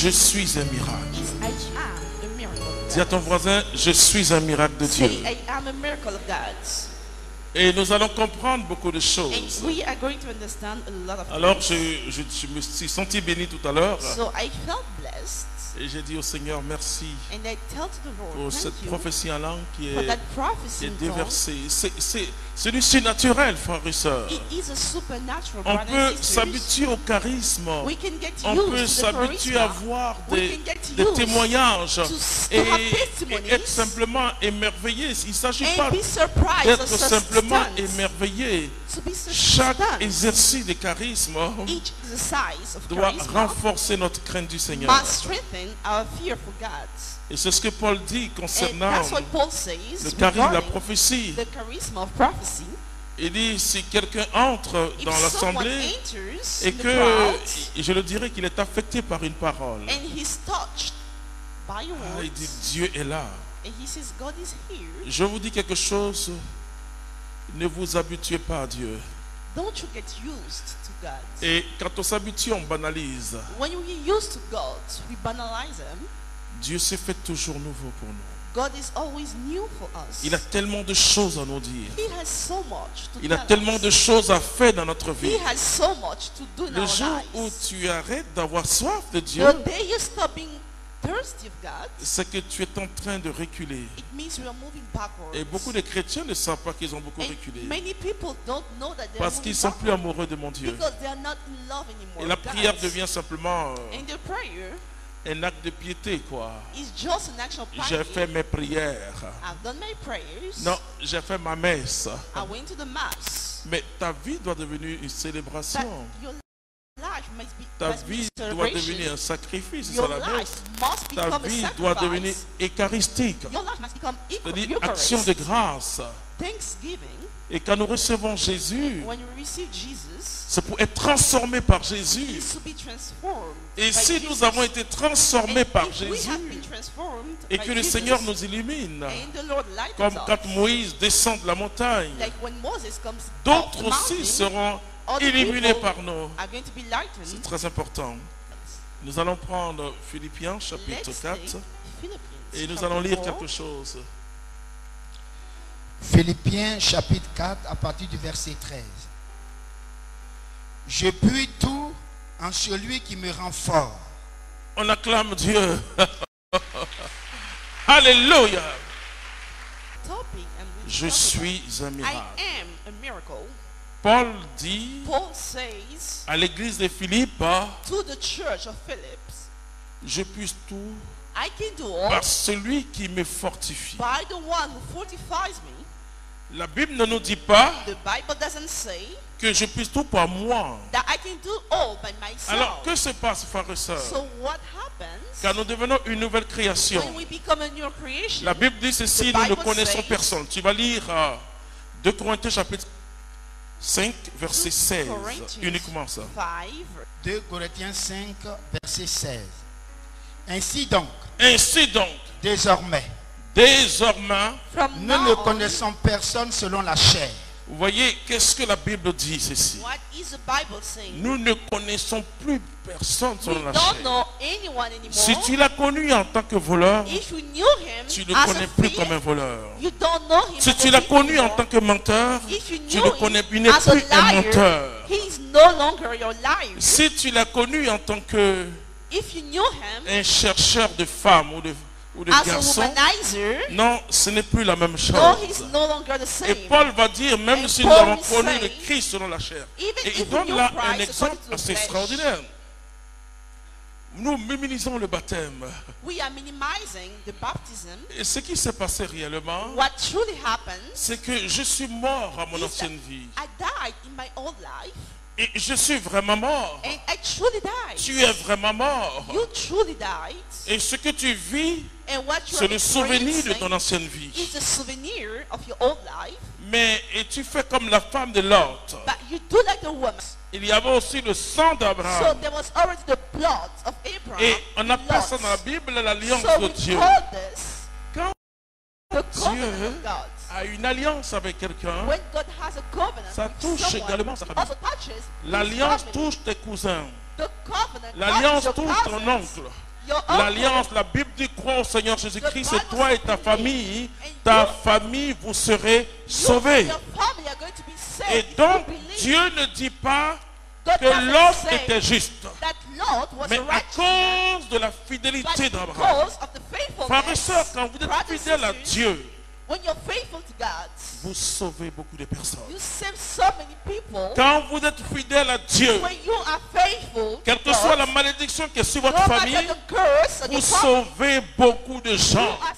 je suis un miracle. is I am a miracle of Dis à God. ton voisin, je suis un miracle de Dieu. Say, I am a miracle of God. Et nous allons comprendre beaucoup de And choses. we are going to understand a lot of Alors, things. je me suis senti béni tout à l'heure. So I felt blessed. Et j'ai dit au Seigneur, merci And I tell to the pour Lord, cette thank you prophétie en langue qui for est, that qui prophecy est in tongues. déversée. C'est du surnaturel, frères et sœurs. It is a supernatural, On brothers peut and sisters. s'habituer au charisme. We can get On used peut to the s'habituer à charisma. voir We des can get des used témoignages to et have testimonies être simplement émerveillé. Il ne s'agit and pas be surprised d'être or simplement stunned. émerveillé. To be Chaque stunned. exercice de charisme Each exercise of doit charisma renforcer notre crainte du Seigneur. must strengthen our fear for God. Et c'est ce que Paul dit And concernant that's what Paul says le charisme de la regarding prophétie. the charisma of prophecy. Il dit, si quelqu'un entre If dans someone l'assemblée enters et the que, crowd je le dirais qu'il est affecté par une parole, and he's touched by a word, il dit, Dieu est là. and he says, God is here, Je vous dis quelque chose, ne vous habituez pas à Dieu. don't you get used to God. Et quand on s'habitue, on banalise. When we get used to God, we banalize Him. Dieu s'est fait toujours nouveau pour nous. God is always new for us. Il a tellement de choses à nous dire. He has so much to Il a tell tellement us. de choses à faire dans notre vie. He has so much to do in Le our jour où lives. tu arrêtes d'avoir soif de Dieu, The day you stop being thirsty of God, c'est que tu es en train de reculer. it means we are moving backwards. Et beaucoup de chrétiens ne savent pas qu'ils ont beaucoup And reculé. many people don't know that they are Parce qu'ils moving ne sont plus backwards amoureux de mon Dieu. because they are not in love anymore. Et la with God. prière devient simplement And the prayer un acte de piété, quoi. is just an action of J'ai piety. fait mes prières. I've done my prayers. Non, j'ai fait ma messe. I went to the mass. Mais ta vie doit devenir une But célébration. your life must be, Ta must be vie a doit celebration. devenir un sacrifice. C'est ça Your la life messe. must Ta become vie a doit devenir sacrifice. eucharistique. Your life must become C'est-à-dire action de Eucharist. grâce. Thanksgiving. Et quand nous recevons Jésus, When you receive Jesus, c'est pour être transformé par it Jésus. is to be transformed. Et by si Jesus. nous avons été transformés And par if we have been Jésus transformed et by que le Jesus, Seigneur nous illumine, and the Lord lightens comme us, quand Moïse descend de la montagne, like when Moses comes off d'autres the aussi mountain, seront other illuminés people par nous. are going to be lightened. C'est très important. Nous allons prendre Philippiens chapitre Let's 4 take Philippians et nous chapter allons lire 4. quelque chose. Philippiens chapitre 4 à partir du verset 13. Je puis tout en celui qui me rend fort. On acclame Dieu. Alléluia. Topic and we Je talk suis un about, miracle. I am a miracle. Paul dit Paul says à l'église de Philippe, to the church of Philipps, je puis tout I can do all par celui qui me fortifie. by the one who fortifies me. La Bible ne nous dit pas The Bible doesn't say que je puisse tout par moi. that I can do all by myself. Alors, que se passe, frères et sœurs, So what happens quand nous devenons une nouvelle création? when we become a new creation? La Bible dit ceci, The nous ne Bible connaissons says- personne. Tu vas lire 2 Corinthiens chapitre 5, verset 16. Corinthians Uniquement ça. 5, 2 Corinthiens 5, verset 16. Ainsi donc, Ainsi donc, désormais, désormais, from nous now ne on, connaissons personne selon la chair. vous voyez, qu'est-ce que la Bible dit ceci? what is the Bible saying? Nous ne connaissons plus personne We selon la don't chair. know anyone anymore. Si tu l'as connu en tant que voleur, If you knew him tu ne le as connais a plus thief, comme un voleur. you don't know him Si as tu a l'as thief connu en anymore. tant que menteur, If you tu knew le him connais, il n'est as a plus un liar, menteur. he is no longer your liar. Si tu l'as connu en tant que If you knew him un chercheur de femmes ou de as a garçons, womanizer, non, ce n'est plus la même no, he's chose. no longer the Et same. Paul va dire, même And si nous Paul avons will connu say, le Christ selon la chair, even et il if donne you là knew un Christ exemple according to the assez flesh, extraordinaire. Nous minimisons le baptême. we are minimizing the baptism. Et ce qui s'est passé réellement, What truly happens c'est que je suis mort à mon is that ancienne vie. I died in my old life, Et je suis vraiment mort. and I truly died. Tu es vraiment mort. You truly died, Et ce que tu vis, and what you c'est are le souvenir de ton experiencing ancienne vie. is a souvenir of your old life. Mais et tu fais comme la femme de Lot. But you do like the woman. Il y avait aussi le sang So d'Abraham. there was already the blood of Abraham. Et on appelle Lot. ça dans la Bible l'alliance So de we Dieu. call this Quand the Dieu covenant of God. a une alliance avec quelqu'un, When God has a covenant ça with touche someone, également sa famille. also touches his l'alliance family. touche tes cousins. The covenant L'alliance touches your touche ton cousins. oncle. Your uncle, l'alliance, la Bible dit crois au Seigneur Jésus-Christ et Bible toi et ta says, famille, and ta you- famille, vous serez you sauvés. and your family are going to be saved. Et If donc, you believe Dieu ne dit pas God que doesn't Lot say était juste, that Lot was mais a à righteous man, cause de la but fidélité d'Abraham. because of the Frères et sœurs, faithfulness. quand vous êtes Brothers and fidèles à sisters, Dieu, when you're faithful to God, vous sauvez beaucoup de personnes. you save so many people. Quand vous êtes fidèle à Dieu, When you are faithful quelle to que soit la God, malédiction qui est sur no votre matter famille, the curse or vous the problem, sauvez beaucoup de you gens. are